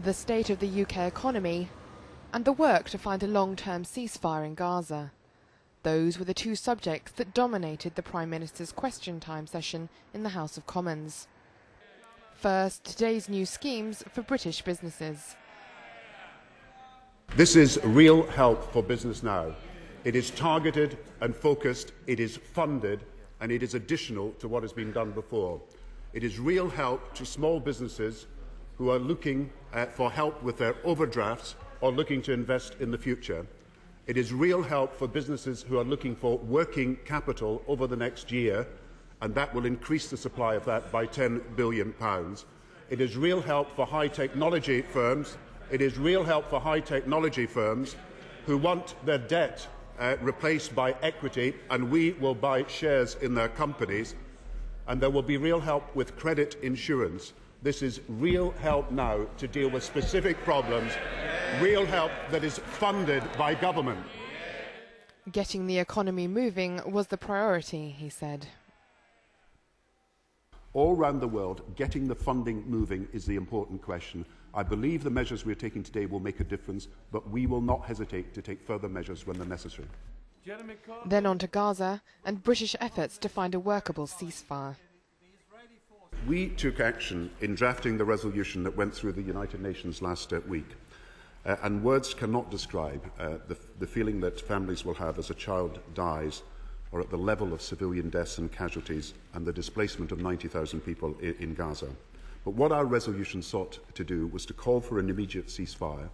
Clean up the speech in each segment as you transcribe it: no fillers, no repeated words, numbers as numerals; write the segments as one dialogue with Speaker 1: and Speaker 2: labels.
Speaker 1: the state of the UK economy, and the work to find a long-term ceasefire in Gaza. Those were the two subjects that dominated the Prime Minister's question time session in the House of Commons. First, today's new schemes for British businesses.
Speaker 2: This is real help for business now. It is targeted and focused, it is funded, and it is additional to what has been done before. It is real help to small businesses who are looking for help with their overdrafts or looking to invest in the future. It is real help for businesses who are looking for working capital over the next year, and that will increase the supply of that by £10 billion. It is real help for high technology firms. It is real help for high technology firms who want their debt replaced by equity, and we will buy shares in their companies. And there will be real help with credit insurance. This is real help now to deal with specific problems, real help that is funded by government.
Speaker 1: Getting the economy moving was the priority, he said.
Speaker 2: All around the world, getting the funding moving is the important question. I believe the measures we are taking today will make a difference, but we will not hesitate to take further measures when they're necessary.
Speaker 1: Then on to Gaza and British efforts to find a workable ceasefire.
Speaker 2: We took action in drafting the resolution that went through the United Nations last week. And words cannot describe the feeling that families will have as a child dies, or at the level of civilian deaths and casualties and the displacement of 90,000 people in Gaza. But what our resolution sought to do was to call for an immediate ceasefire,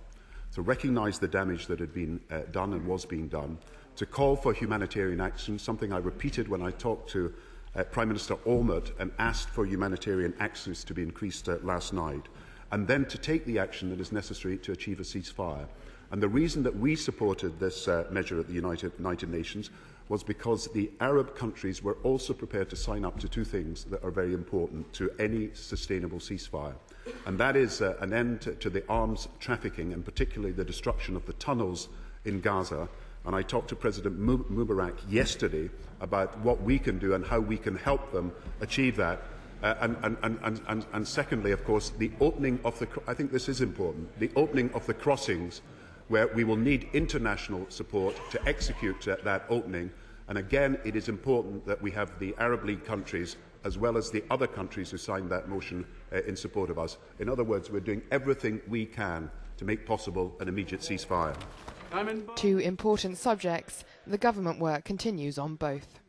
Speaker 2: to recognise the damage that had been done and was being done, to call for humanitarian action, something I repeated when I talked to Prime Minister Olmert and asked for humanitarian access to be increased last night, and then to take the action that is necessary to achieve a ceasefire. And the reason that we supported this measure at the United Nations was because the Arab countries were also prepared to sign up to two things that are very important to any sustainable ceasefire. And that is an end to the arms trafficking, and particularly the destruction of the tunnels in Gaza. And I talked to President Mubarak yesterday about what we can do and how we can help them achieve that. And secondly, of course, the opening of the, I think this is important, the opening of the crossings, where we will need international support to execute that opening. And again, it is important that we have the Arab League countries as well as the other countries who signed that motion in support of us. In other words, we're doing everything we can to make possible an immediate ceasefire.
Speaker 1: Two important subjects. The government work continues on both.